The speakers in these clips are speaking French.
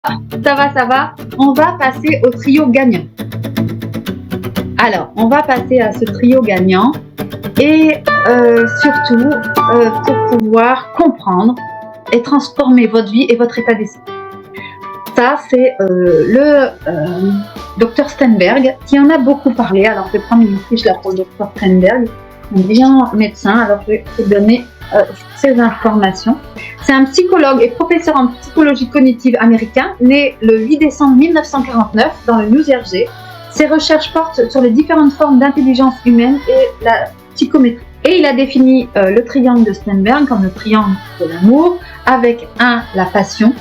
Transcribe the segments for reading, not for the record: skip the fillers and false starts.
Ça va. On va passer au trio gagnant. Alors, on va passer à ce trio gagnant et surtout pour pouvoir comprendre et transformer votre vie et votre état d'esprit. Ça, c'est le Dr Sternberg qui en a beaucoup parlé. Alors, je vais prendre une fiche là pour le Dr Sternberg, un brillant médecin. Alors, je vais vous donner ces informations. C'est un psychologue et professeur en psychologie cognitive américain, né le 8 décembre 1949 dans le New Jersey. Ses recherches portent sur les différentes formes d'intelligence humaine et la psychométrie. Et il a défini le triangle de Sternberg comme le triangle de l'amour, avec 1, la passion,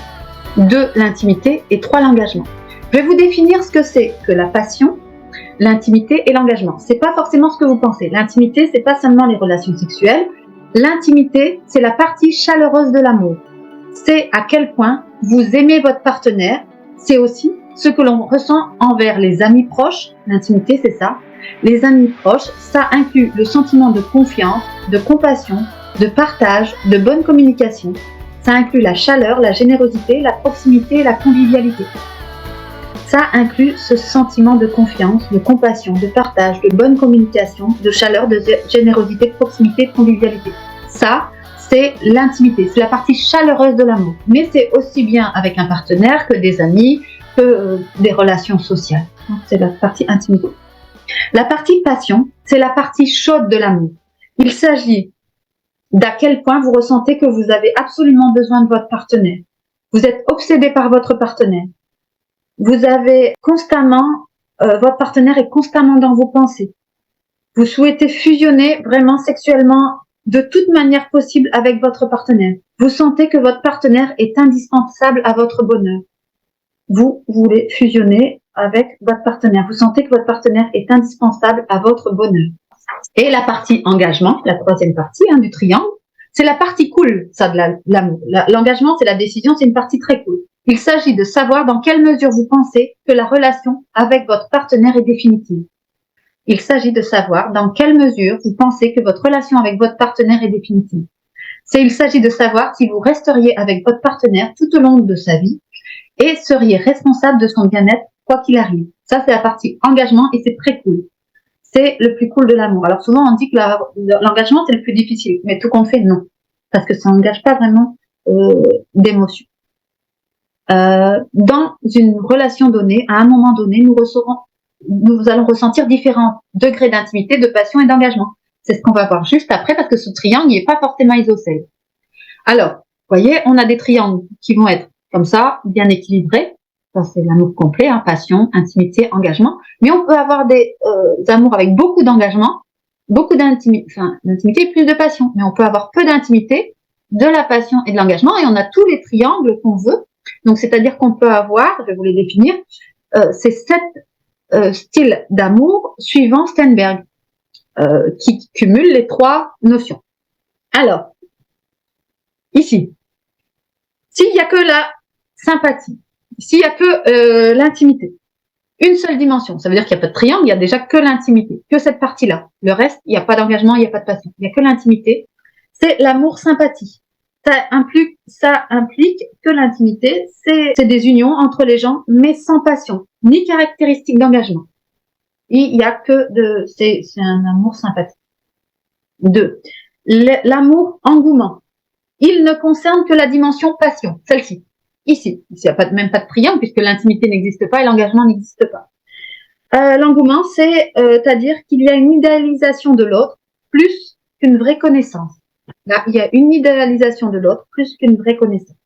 2, l'intimité et 3, l'engagement. Je vais vous définir ce que c'est que la passion, l'intimité et l'engagement. C'est pas forcément ce que vous pensez. L'intimité, c'est pas seulement les relations sexuelles. L'intimité, c'est la partie chaleureuse de l'amour. C'est à quel point vous aimez votre partenaire. C'est aussi ce que l'on ressent envers les amis proches. L'intimité, c'est ça. Les amis proches, ça inclut le sentiment de confiance, de compassion, de partage, de bonne communication. Ça inclut la chaleur, la générosité, la proximité et la convivialité. Ça inclut ce sentiment de confiance, de compassion, de partage, de bonne communication, de chaleur, de générosité, de proximité, de convivialité. Ça, c'est l'intimité, c'est la partie chaleureuse de l'amour. Mais c'est aussi bien avec un partenaire que des amis, que des relations sociales. C'est la partie intimité. La partie passion, c'est la partie chaude de l'amour. Il s'agit d'à quel point vous ressentez que vous avez absolument besoin de votre partenaire. Vous êtes obsédé par votre partenaire. Vous avez constamment, votre partenaire est constamment dans vos pensées. Vous souhaitez fusionner vraiment sexuellement de toute manière possible avec votre partenaire. Vous sentez que votre partenaire est indispensable à votre bonheur. Vous voulez fusionner avec votre partenaire. Vous sentez que votre partenaire est indispensable à votre bonheur. Et la partie engagement, la troisième partie du triangle, c'est la partie cool, ça, de l'amour. L'engagement, c'est la décision, c'est une partie très cool. Il s'agit de savoir dans quelle mesure vous pensez que la relation avec votre partenaire est définitive. Il s'agit de savoir dans quelle mesure vous pensez que votre relation avec votre partenaire est définitive. Il s'agit de savoir si vous resteriez avec votre partenaire tout au long de sa vie et seriez responsable de son bien-être quoi qu'il arrive. Ça, c'est la partie engagement et c'est très cool. C'est le plus cool de l'amour. Alors souvent, on dit que l'engagement, c'est le plus difficile, mais tout compte fait, non. Parce que ça n'engage pas vraiment d'émotion. Dans une relation donnée, à un moment donné, nous allons ressentir différents degrés d'intimité, de passion et d'engagement. C'est ce qu'on va voir juste après, parce que ce triangle n'est pas forcément isocèle. Alors, vous voyez, on a des triangles qui vont être comme ça, bien équilibrés. Ça, c'est l'amour complet, passion, intimité, engagement. Mais on peut avoir des amours avec beaucoup d'engagement, beaucoup d'intimité, d'intimité et plus de passion. Mais on peut avoir peu d'intimité, de la passion et de l'engagement. Et on a tous les triangles qu'on veut. Donc, c'est-à-dire qu'on peut avoir, je vais vous les définir, ces 7 styles d'amour suivant Sternberg, qui cumulent les 3 notions. Alors, ici, s'il n'y a que la sympathie, s'il n'y a que l'intimité, une seule dimension, ça veut dire qu'il n'y a pas de triangle, il n'y a déjà que l'intimité, que cette partie-là. Le reste, il n'y a pas d'engagement, il n'y a pas de passion. Il n'y a que l'intimité. C'est l'amour-sympathie. Ça implique que l'intimité, c'est des unions entre les gens, mais sans passion, ni caractéristique d'engagement. Il n'y a que c'est un amour sympathique. 2. L'amour-engouement. Il ne concerne que la dimension passion, celle-ci. Ici, il n'y a même pas de triangle puisque l'intimité n'existe pas et l'engagement n'existe pas. L'engouement, c'est-à-dire qu'il y a une idéalisation de l'autre plus qu'une vraie connaissance. Là, il y a une idéalisation de l'autre plus qu'une vraie connaissance.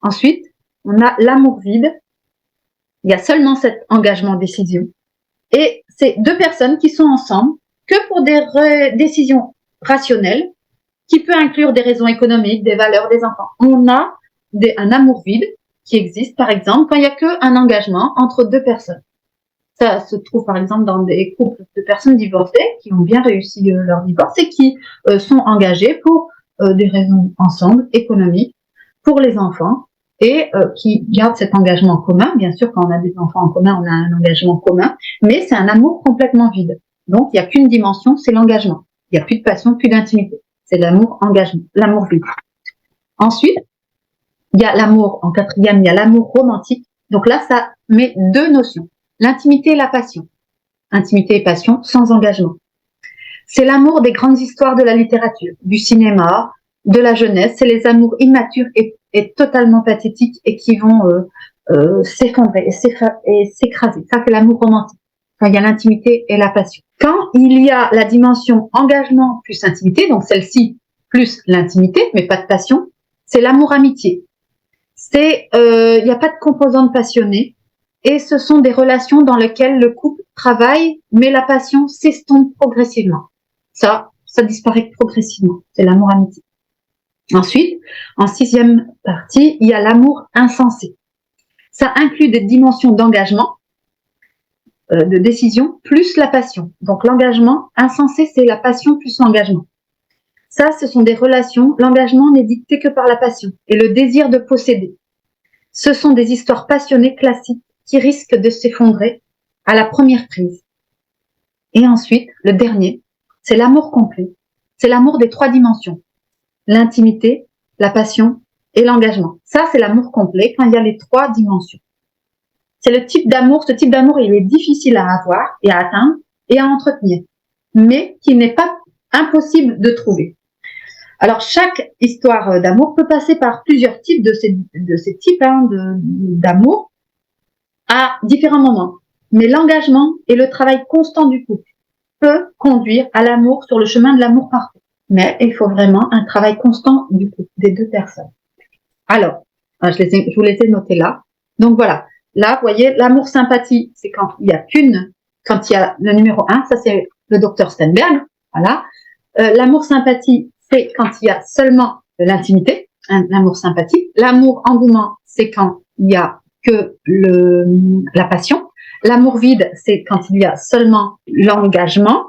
Ensuite, on a l'amour vide. Il y a seulement cet engagement-décision. Et c'est 2 personnes qui sont ensemble que pour des décisions rationnelles, qui peut inclure des raisons économiques, des valeurs des enfants. On a un amour vide qui existe, par exemple, quand il n'y a qu'un engagement entre 2 personnes. Ça se trouve, par exemple, dans des couples de personnes divorcées qui ont bien réussi leur divorce et qui sont engagés pour des raisons ensemble, économiques, pour les enfants, et qui gardent cet engagement commun. Bien sûr, quand on a des enfants en commun, on a un engagement commun, mais c'est un amour complètement vide. Donc, il n'y a qu'une dimension, c'est l'engagement. Il n'y a plus de passion, plus d'intimité. C'est l'amour-engagement, l'amour vide. Ensuite, Il y a l'amour, en quatrième, il y a l'amour romantique. Donc là, ça met deux notions. L'intimité et la passion. Intimité et passion sans engagement. C'est l'amour des grandes histoires de la littérature, du cinéma, de la jeunesse. C'est les amours immatures et totalement pathétiques et qui vont s'effondrer et s'écraser. Ça, c'est l'amour romantique. Quand il y a l'intimité et la passion. Quand il y a la dimension engagement plus intimité, donc celle-ci plus l'intimité, mais pas de passion, c'est l'amour-amitié. Il n'y a pas de composante passionnée et ce sont des relations dans lesquelles le couple travaille, mais la passion s'estompe progressivement. Ça disparaît progressivement. C'est l'amour-amitié. Ensuite, en sixième partie, il y a l'amour insensé. Ça inclut des dimensions d'engagement, de décision, plus la passion. Donc l'engagement insensé, c'est la passion plus l'engagement. Ça, ce sont des relations. L'engagement n'est dicté que par la passion et le désir de posséder. Ce sont des histoires passionnées classiques qui risquent de s'effondrer à la première prise. Et ensuite, le dernier, c'est l'amour complet. C'est l'amour des trois dimensions. L'intimité, la passion et l'engagement. Ça, c'est l'amour complet quand il y a les trois dimensions. C'est le type d'amour. Ce type d'amour, il est difficile à avoir et à atteindre et à entretenir, mais qui n'est pas impossible de trouver. Alors, chaque histoire d'amour peut passer par plusieurs types de ces types d'amour à différents moments. Mais l'engagement et le travail constant du couple peut conduire à l'amour sur le chemin de l'amour parfait. Mais il faut vraiment un travail constant du couple, des deux personnes. Alors, je vous les ai notés là. Donc voilà, là, vous voyez, l'amour-sympathie, c'est quand il y a le numéro 1, ça c'est le docteur Steinberg, voilà. L'amour-sympathie, c'est quand il y a seulement l'intimité, l'amour sympathique. L'amour-engouement, c'est quand il y a que la passion. L'amour vide, c'est quand il y a seulement l'engagement,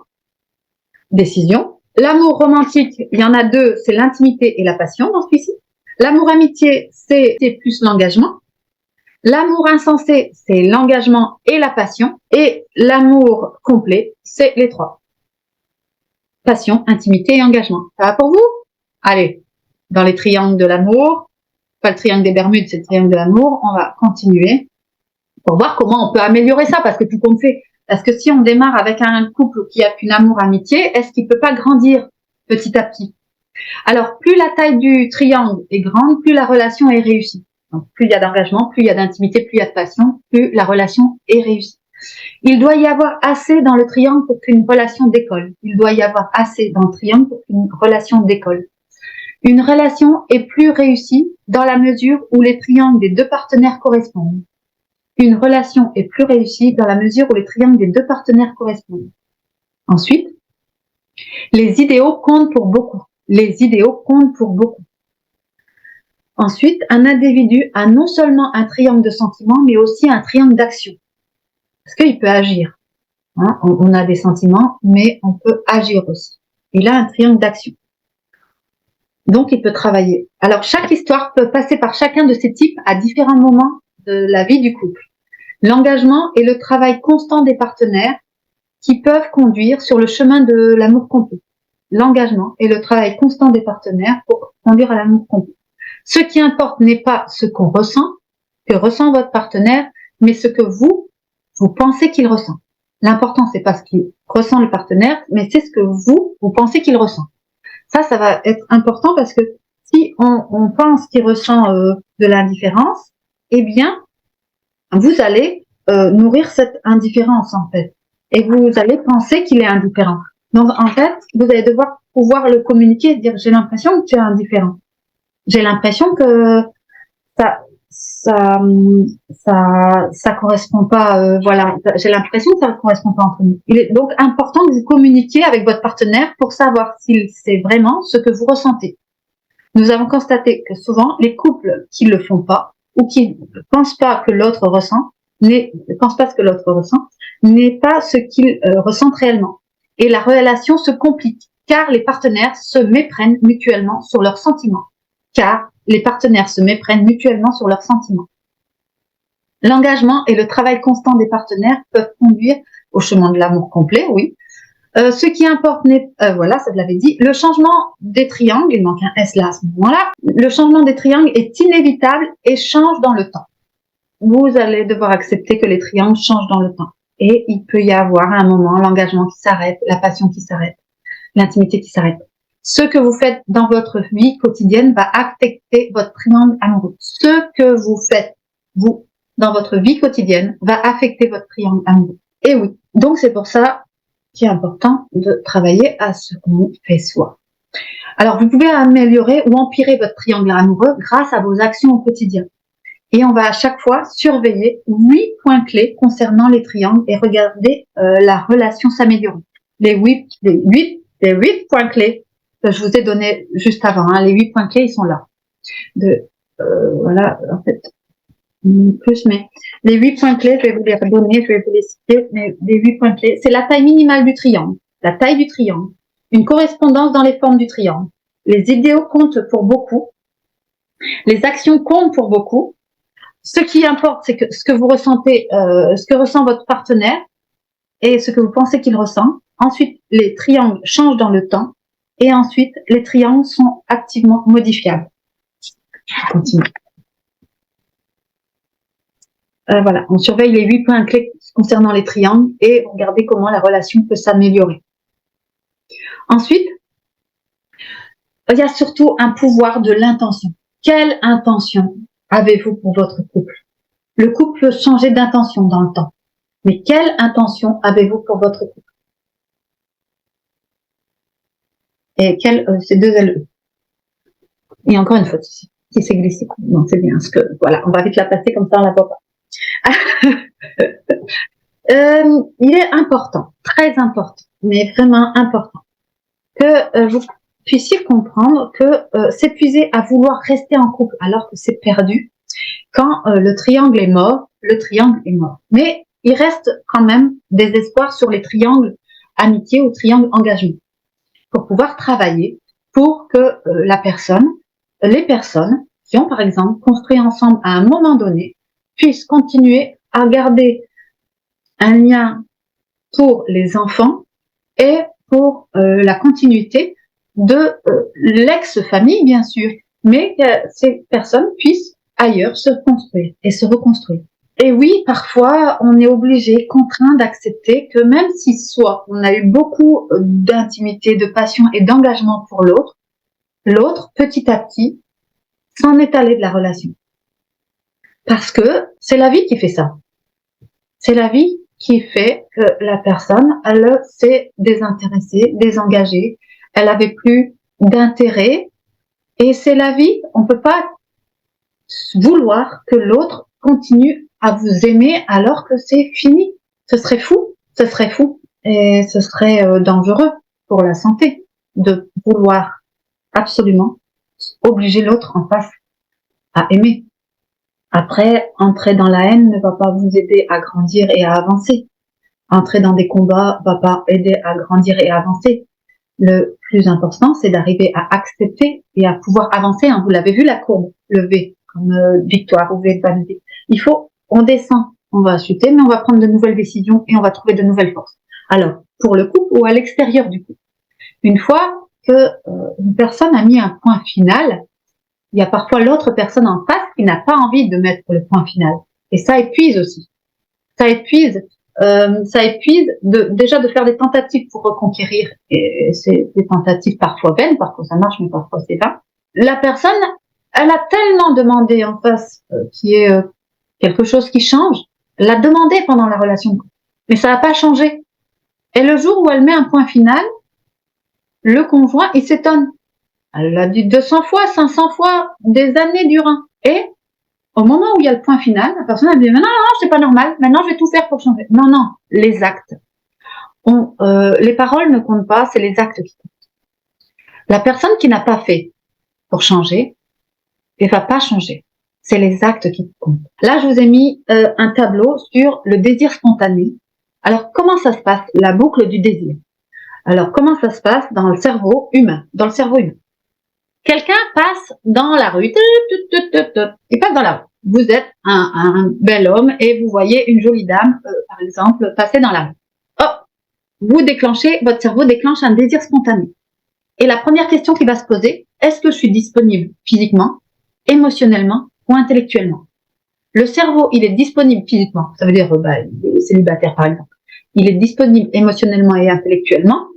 décision. L'amour romantique, il y en a deux, c'est l'intimité et la passion dans celui-ci. L'amour-amitié, c'est plus l'engagement. L'amour insensé, c'est l'engagement et la passion. Et l'amour complet, c'est les trois. Passion, intimité et engagement. Ça va pour vous? Allez, dans les triangles de l'amour, pas le triangle des Bermudes, c'est le triangle de l'amour, on va continuer pour voir comment on peut améliorer ça, parce que tout compte fait. Parce que si on démarre avec un couple qui a qu'une amour-amitié, est-ce qu'il peut pas grandir petit à petit? Alors, plus la taille du triangle est grande, plus la relation est réussie. Donc, plus il y a d'engagement, plus il y a d'intimité, plus il y a de passion, plus la relation est réussie. Il doit y avoir assez dans le triangle pour qu'une relation décolle. Il doit y avoir assez dans le triangle pour qu'une relation décolle. Une relation est plus réussie dans la mesure où les triangles des deux partenaires correspondent. Une relation est plus réussie dans la mesure où les triangles des deux partenaires correspondent. Ensuite, les idéaux comptent pour beaucoup. Les idéaux comptent pour beaucoup. Ensuite, un individu a non seulement un triangle de sentiments, mais aussi un triangle d'action. Parce qu'il peut agir. Hein, on a des sentiments, mais on peut agir aussi. Il a un triangle d'action. Donc, il peut travailler. Alors, chaque histoire peut passer par chacun de ces types à différents moments de la vie du couple. L'engagement et le travail constant des partenaires qui peuvent conduire sur le chemin de l'amour complet. L'engagement et le travail constant des partenaires pour conduire à l'amour complet. Ce qui importe n'est pas ce qu'on ressent, que ressent votre partenaire, mais ce que vous pensez qu'il ressent. L'important, c'est pas ce qu'il ressent le partenaire, mais c'est ce que vous pensez qu'il ressent. Ça va être important parce que si on pense qu'il ressent de l'indifférence, eh bien, vous allez nourrir cette indifférence, en fait. Et vous allez penser qu'il est indifférent. Donc, en fait, vous allez devoir pouvoir le communiquer et dire, j'ai l'impression que tu es indifférent. J'ai l'impression que ça correspond pas, voilà. J'ai l'impression que ça ne correspond pas entre nous. Il est donc important que vous communiquiez avec votre partenaire pour savoir s'il sait vraiment ce que vous ressentez. Nous avons constaté que souvent, les couples qui le font pas, ou qui ne pensent pas que l'autre ressent, n'est pas ce qu'ils ressentent réellement. Et la relation se complique, car les partenaires se méprennent mutuellement sur leurs sentiments. L'engagement et le travail constant des partenaires peuvent conduire au chemin de l'amour complet, oui. Ce qui importe, voilà, ça je l'avais dit, le changement des triangles, il manque un S là à ce moment-là, le changement des triangles est inévitable et change dans le temps. Vous allez devoir accepter que les triangles changent dans le temps. Et il peut y avoir à un moment l'engagement qui s'arrête, la passion qui s'arrête, l'intimité qui s'arrête. Ce que vous faites dans votre vie quotidienne va affecter votre triangle amoureux. Ce que vous faites, vous, dans votre vie quotidienne, va affecter votre triangle amoureux. Et oui, donc c'est pour ça qu'il est important de travailler à ce qu'on fait soi. Alors, vous pouvez améliorer ou empirer votre triangle amoureux grâce à vos actions au quotidien. Et on va à chaque fois surveiller 8 points clés concernant les triangles et regarder la relation s'améliorer. Les 8 points clés que je vous ai donné juste avant, hein, les 8 points clés, ils sont là. Voilà, en fait, plus, mais les 8 points clés, je vais vous les redonner, je vais vous les citer, mais les 8 points clés, c'est la taille minimale du triangle, la taille du triangle, une correspondance dans les formes du triangle, les idéaux comptent pour beaucoup, les actions comptent pour beaucoup. Ce qui importe, c'est que ce que vous ressentez, ce que ressent votre partenaire et ce que vous pensez qu'il ressent. Ensuite, les triangles changent dans le temps. Et ensuite, les triangles sont activement modifiables. Je continue. Voilà, on surveille les 8 points clés concernant les triangles et regardez comment la relation peut s'améliorer. Ensuite, il y a surtout un pouvoir de l'intention. Quelle intention avez-vous pour votre couple? Le couple peut changer d'intention dans le temps. Mais quelle intention avez-vous pour votre couple? Et c'est 2 LE. Et encore une faute ici, qui s'est glissée. Non, c'est bien, parce que, voilà, on va vite la passer, comme ça on la voit pas. Il est important, très important, mais vraiment important, que vous puissiez comprendre que s'épuiser à vouloir rester en couple alors que c'est perdu, quand le triangle est mort, le triangle est mort. Mais il reste quand même des espoirs sur les triangles amitié ou triangle engagement pour pouvoir travailler pour que les personnes qui ont par exemple construit ensemble à un moment donné puissent continuer à garder un lien pour les enfants et pour la continuité de l'ex-famille bien sûr, mais que ces personnes puissent ailleurs se construire et se reconstruire. Et oui, parfois, on est obligé, contraint d'accepter que même si soit on a eu beaucoup d'intimité, de passion et d'engagement pour l'autre, petit à petit, s'en est allé de la relation. Parce que c'est la vie qui fait ça. C'est la vie qui fait que la personne, elle s'est désintéressée, désengagée, elle avait plus d'intérêt. Et c'est la vie, on peut pas vouloir que l'autre continue à vous aimer alors que c'est fini. Ce serait fou, et ce serait dangereux pour la santé de vouloir absolument obliger l'autre en face à aimer. Après, entrer dans la haine ne va pas vous aider à grandir et à avancer. Entrer dans des combats va pas aider à grandir et à avancer. Le plus important, c'est d'arriver à accepter et à pouvoir avancer. Hein. Vous l'avez vu, la courbe, le V, comme victoire ou V de vanité. On descend, on va chuter, mais on va prendre de nouvelles décisions et on va trouver de nouvelles forces. Alors, pour le couple ou à l'extérieur du couple. Une fois que une personne a mis un point final, il y a parfois l'autre personne en face qui n'a pas envie de mettre le point final. Et ça épuise aussi. Ça épuise déjà de faire des tentatives pour reconquérir, et c'est des tentatives parfois vaines, parfois ça marche, mais parfois c'est vain. La personne, elle a tellement demandé en face qu'il y ait quelque chose qui change, elle l'a demandé pendant la relation, mais ça n'a pas changé. Et le jour où elle met un point final, le conjoint, il s'étonne. Elle l'a dit 200 fois, 500 fois, des années durant. Et au moment où il y a le point final, la personne elle dit « non, c'est pas normal, maintenant je vais tout faire pour changer ». Non, les actes. Les paroles ne comptent pas, c'est les actes qui comptent. La personne qui n'a pas fait pour changer, elle va pas changer. C'est les actes qui comptent. Là, je vous ai mis un tableau sur le désir spontané. Alors, comment ça se passe, la boucle du désir? Alors, comment ça se passe dans le cerveau humain? Quelqu'un passe dans la rue, il passe dans la rue. Vous êtes un bel homme et vous voyez une jolie dame, par exemple, passer dans la rue. Oh, votre cerveau déclenche un désir spontané. Et la première question qui va se poser, est-ce que je suis disponible physiquement, émotionnellement ou intellectuellement? Le cerveau, il est disponible physiquement, ça veut dire il est célibataire par exemple. Il est disponible émotionnellement et intellectuellement.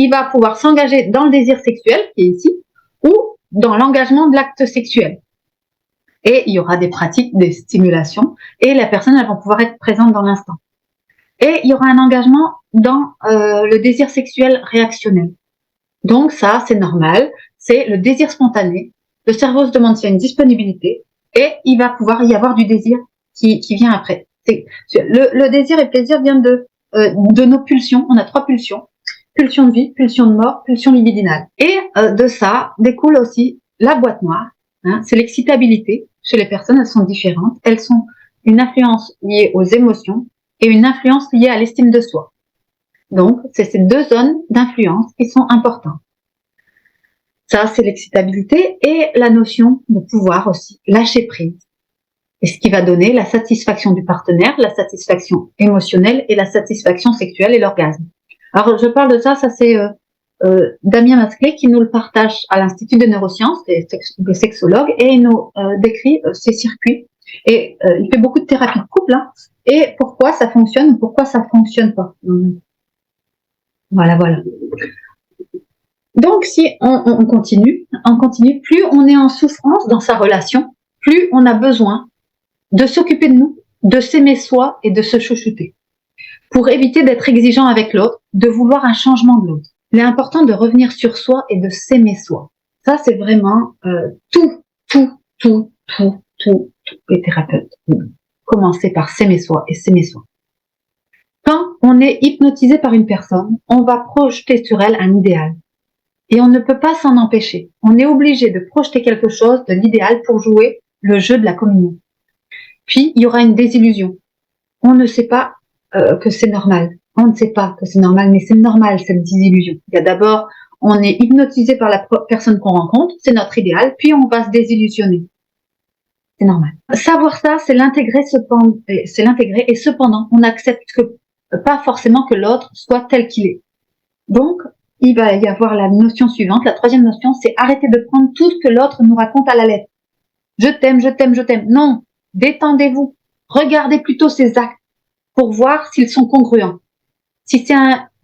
Il va pouvoir s'engager dans le désir sexuel, qui est ici, ou dans l'engagement de l'acte sexuel. Et il y aura des pratiques, des stimulations, et la personne, elle va pouvoir être présente dans l'instant. Et il y aura un engagement dans le désir sexuel réactionnel. Donc ça, c'est normal, c'est le désir spontané. Le cerveau se demande s'il y a une disponibilité, et il va pouvoir y avoir du désir qui vient après. Le désir et le plaisir viennent de nos pulsions. On a 3 pulsions. Pulsion de vie, pulsion de mort, pulsion libidinale. Et de ça découle aussi la boîte noire. Hein, c'est l'excitabilité. Chez les personnes, elles sont différentes. Elles sont une influence liée aux émotions et une influence liée à l'estime de soi. Donc, c'est ces 2 zones d'influence qui sont importantes. Ça, c'est l'excitabilité et la notion de pouvoir aussi, lâcher prise. Et ce qui va donner la satisfaction du partenaire, la satisfaction émotionnelle et la satisfaction sexuelle et l'orgasme. Alors, je parle de ça c'est Damien Masclé qui nous le partage à l'Institut des neurosciences, des sexologues, et il nous décrit ces circuits. Et il fait beaucoup de thérapie de couple, hein, et pourquoi ça fonctionne ou pourquoi ça fonctionne pas. Voilà. Donc, si on continue, plus on est en souffrance dans sa relation, plus on a besoin de s'occuper de nous, de s'aimer soi et de se chouchouter. Pour éviter d'être exigeant avec l'autre, de vouloir un changement de l'autre. Il est important de revenir sur soi et de s'aimer soi. Ça, c'est vraiment tous les thérapeutes. Commencer par s'aimer soi et s'aimer soi. Quand on est hypnotisé par une personne, on va projeter sur elle un idéal. Et on ne peut pas s'en empêcher. On est obligé de projeter quelque chose de l'idéal pour jouer le jeu de la communion. Puis, il y aura une désillusion. On ne sait pas que c'est normal. On ne sait pas que c'est normal, mais c'est normal, cette désillusion. Il y a d'abord, on est hypnotisé par la personne qu'on rencontre, c'est notre idéal, puis on va se désillusionner. C'est normal. Savoir ça, c'est l'intégrer, et cependant, on accepte pas forcément que l'autre soit tel qu'il est. Donc, il va y avoir la notion suivante, la 3e notion, c'est arrêter de prendre tout ce que l'autre nous raconte à la lettre. Je t'aime, je t'aime, je t'aime. Non, détendez-vous. Regardez plutôt ses actes pour voir s'ils sont congruents. Si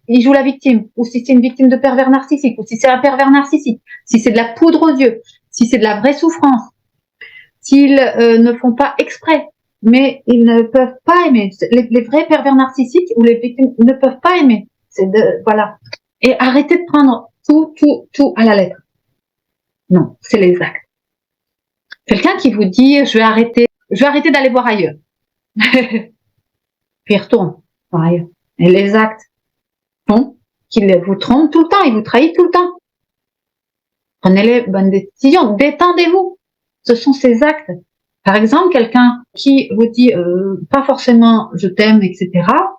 il joue la victime, ou si c'est une victime de pervers narcissique, ou si c'est un pervers narcissique, si c'est de la poudre aux yeux, si c'est de la vraie souffrance, s'ils ne font pas exprès, mais ils ne peuvent pas aimer. Les vrais pervers narcissiques ou les victimes ne peuvent pas aimer. Voilà. Et arrêtez de prendre tout à la lettre. Non, c'est les actes. Quelqu'un qui vous dit je vais arrêter d'aller voir ailleurs. Puis il retourne voir ailleurs. Et les actes font qu'il vous trompe tout le temps, il vous trahit tout le temps. Prenez les bonnes décisions, détendez-vous. Ce sont ces actes. Par exemple, quelqu'un qui vous dit pas forcément je t'aime, etc.,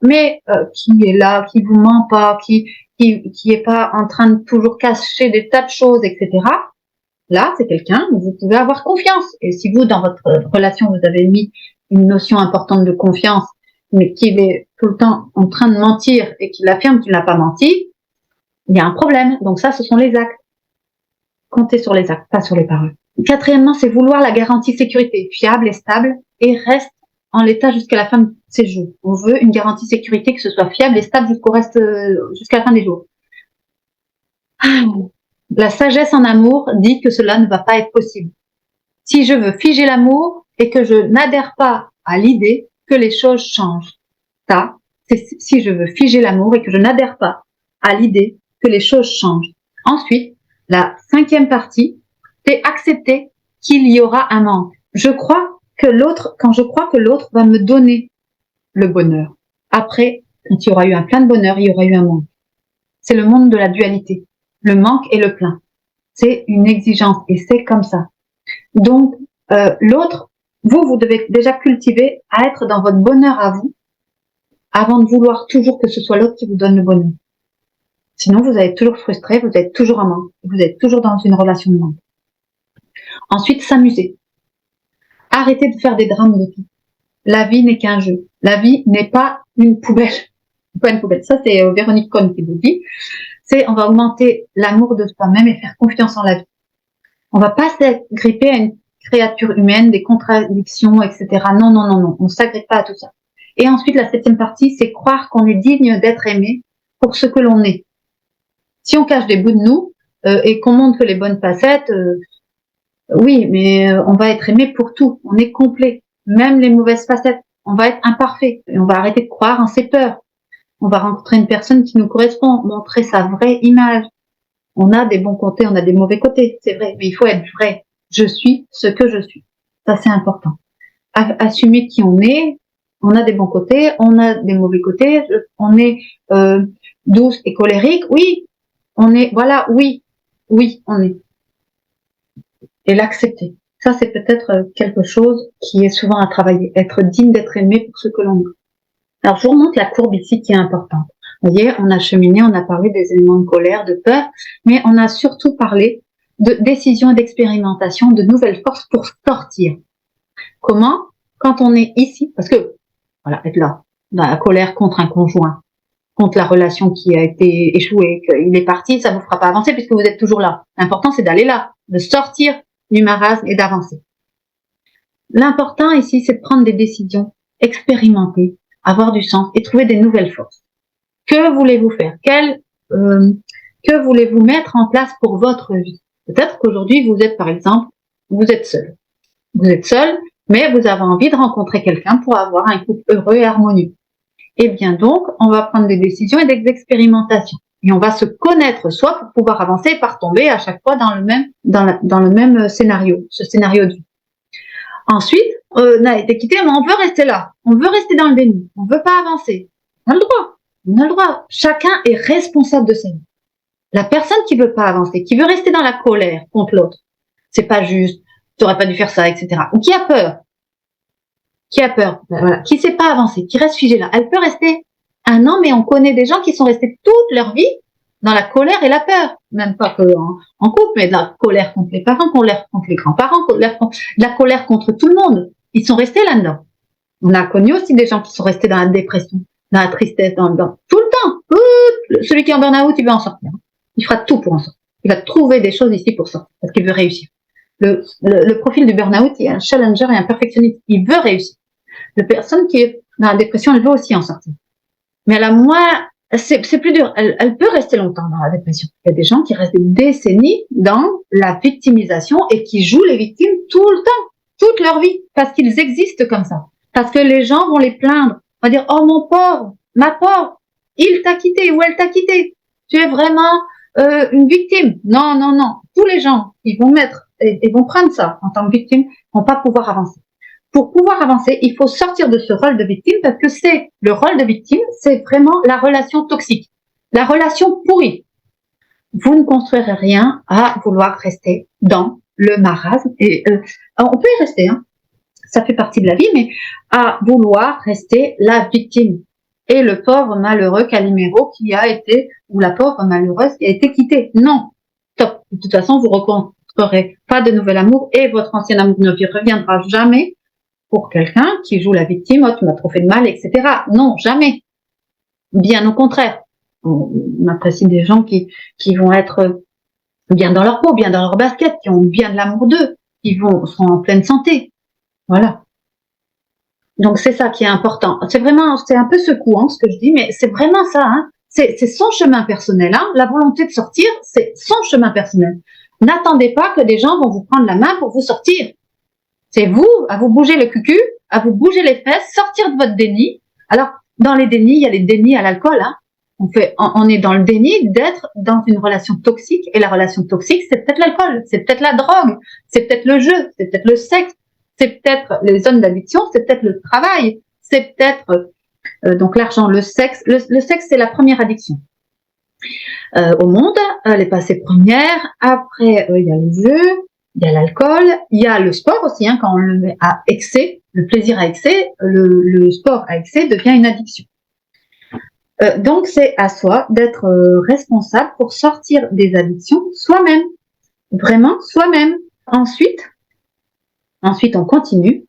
mais qui est là, qui vous ment pas, qui est pas en train de toujours cacher des tas de choses, etc., là, c'est quelqu'un où vous pouvez avoir confiance. Et si vous, dans votre relation, vous avez mis une notion importante de confiance, mais qu'il est tout le temps en train de mentir et qu'il affirme qu'il n'a pas menti, il y a un problème. Donc ça, ce sont les actes. Comptez sur les actes, pas sur les paroles. 4e, c'est vouloir la garantie sécurité, fiable et stable, et reste en l'état jusqu'à la fin de ses jours. On veut une garantie sécurité que ce soit fiable et stable jusqu'à la fin des jours. La sagesse en amour dit que cela ne va pas être possible. Si je veux figer l'amour et que je n'adhère pas à l'idée que les choses changent, ça, c'est si je veux figer l'amour et que je n'adhère pas à l'idée que les choses changent. Ensuite, la 5e partie, c'est accepter qu'il y aura un manque. Quand je crois que l'autre va me donner le bonheur. Après, quand il y aura eu un plein de bonheur, il y aura eu un manque. C'est le monde de la dualité. Le manque et le plein. C'est une exigence et c'est comme ça. Donc, l'autre, vous devez déjà cultiver à être dans votre bonheur à vous avant de vouloir toujours que ce soit l'autre qui vous donne le bonheur. Sinon, vous allez être toujours frustré, vous êtes toujours en manque, vous êtes toujours dans une relation de manque. Ensuite, s'amuser. Arrêtez de faire des drames de tout. La vie n'est qu'un jeu. La vie n'est pas une poubelle. pas une poubelle. Ça, c'est Véronique Cohn qui nous dit. C'est on va augmenter l'amour de soi-même et faire confiance en la vie. On va pas s'agripper à une créature humaine, des contradictions, etc. Non, non, non, non. On s'agrippe pas à tout ça. Et ensuite, la 7e partie, c'est croire qu'on est digne d'être aimé pour ce que l'on est. Si on cache des bouts de nous et qu'on montre que les bonnes facettes, oui, mais on va être aimé pour tout. On est complet. Même les mauvaises facettes. On va être imparfait. Et on va arrêter de croire en ses peurs. On va rencontrer une personne qui nous correspond, montrer sa vraie image. On a des bons côtés, on a des mauvais côtés, c'est vrai, mais il faut être vrai. Je suis ce que je suis. Ça, c'est important. Assumer qui on est. On a des bons côtés, on a des mauvais côtés. On est douce et colérique. Oui, on est, voilà, oui, on est. Et l'accepter. Ça, c'est peut-être quelque chose qui est souvent à travailler. Être digne d'être aimé pour ce que l'on est. Alors, je vous remonte la courbe ici qui est importante. Vous voyez, on a cheminé, on a parlé des éléments de colère, de peur, mais on a surtout parlé de décision et d'expérimentation, de nouvelles forces pour sortir. Comment? Quand on est ici, parce que, voilà, être là, dans la colère contre un conjoint, contre la relation qui a été échouée, qu'il est parti, ça vous fera pas avancer puisque vous êtes toujours là. L'important, c'est d'aller là, de sortir du marasme et d'avancer. L'important ici, c'est de prendre des décisions, expérimenter, avoir du sens et trouver des nouvelles forces. Que voulez-vous faire? Que voulez-vous mettre en place pour votre vie? Peut-être qu'aujourd'hui, vous êtes, par exemple, vous êtes seul. Vous êtes seul, mais vous avez envie de rencontrer quelqu'un pour avoir un couple heureux et harmonieux. Eh bien donc, on va prendre des décisions et des expérimentations. Et on va se connaître soi pour pouvoir avancer et pas retomber à chaque fois dans le même scénario, ce scénario de vie. Ensuite, on a été quitté, mais on veut rester là. On veut rester dans le déni. On veut pas avancer. On a le droit. On a le droit. Chacun est responsable de sa vie. La personne qui veut pas avancer, qui veut rester dans la colère contre l'autre, c'est pas juste, tu aurais pas dû faire ça, etc. Ou qui a peur, ben voilà, qui sait pas avancer, qui reste figé là. Elle peut rester 1 an, mais on connaît des gens qui sont restés toute leur vie dans la colère et la peur. Même pas que en couple, mais de la colère contre les parents, colère contre les grands-parents, de la colère contre tout le monde. Ils sont restés là-dedans. On a connu aussi des gens qui sont restés dans la dépression, dans la tristesse, dans tout le temps. Celui qui est en burn-out, il veut en sortir. Il fera tout pour en sortir. Il va trouver des choses ici pour sortir, parce qu'il veut réussir. Le profil du burn-out, il est un challenger et un perfectionniste. Il veut réussir. La personne qui est dans la dépression, elle veut aussi en sortir. Mais elle a moins, c'est plus dur. Elle peut rester longtemps dans la dépression. Il y a des gens qui restent des décennies dans la victimisation et qui jouent les victimes tout le temps, toute leur vie, parce qu'ils existent comme ça. Parce que les gens vont les plaindre. On va dire, oh mon pauvre, ma pauvre, il t'a quitté ou elle t'a quitté. Tu es vraiment une victime. Non, non, non. Tous les gens, ils vont prendre ça en tant que victime, vont pas pouvoir avancer. Pour pouvoir avancer, il faut sortir de ce rôle de victime parce que c'est le rôle de victime, c'est vraiment la relation toxique, la relation pourrie. Vous ne construirez rien à vouloir rester dans le marasme. Et on peut y rester, hein. Ça fait partie de la vie, mais à vouloir rester la victime. Et le pauvre malheureux Calimero qui a été, ou la pauvre malheureuse qui a été quittée. Non. Top. De toute façon, vous rencontrerez pas de nouvel amour et votre ancien amour ne reviendra jamais pour quelqu'un qui joue la victime, oh, tu m'as trop fait de mal, etc. Non, jamais. Bien au contraire. On apprécie des gens qui vont être bien dans leur peau, bien dans leur basket, qui ont bien de l'amour d'eux, qui sont en pleine santé. Voilà. Donc c'est ça qui est important. C'est un peu secouant ce que je dis, mais c'est vraiment ça. Hein. C'est son chemin personnel. Hein. La volonté de sortir, c'est son chemin personnel. N'attendez pas que des gens vont vous prendre la main pour vous sortir. C'est vous, à vous bouger le cucu, à vous bouger les fesses, sortir de votre déni. Alors, dans les dénis, il y a les dénis à l'alcool. Hein. On est dans le déni d'être dans une relation toxique. Et la relation toxique, c'est peut-être l'alcool, c'est peut-être la drogue, c'est peut-être le jeu, c'est peut-être le sexe, c'est peut-être les zones d'addiction, c'est peut-être le travail, c'est peut-être donc l'argent, le sexe. Le sexe, c'est la première addiction au monde. Elle est passée première. Après, il y a le jeu, il y a l'alcool, il y a le sport aussi. Hein, quand on le met à excès, le plaisir à excès, le sport à excès devient une addiction. Donc, c'est à soi d'être responsable pour sortir des addictions soi-même. Vraiment soi-même. Ensuite, on continue.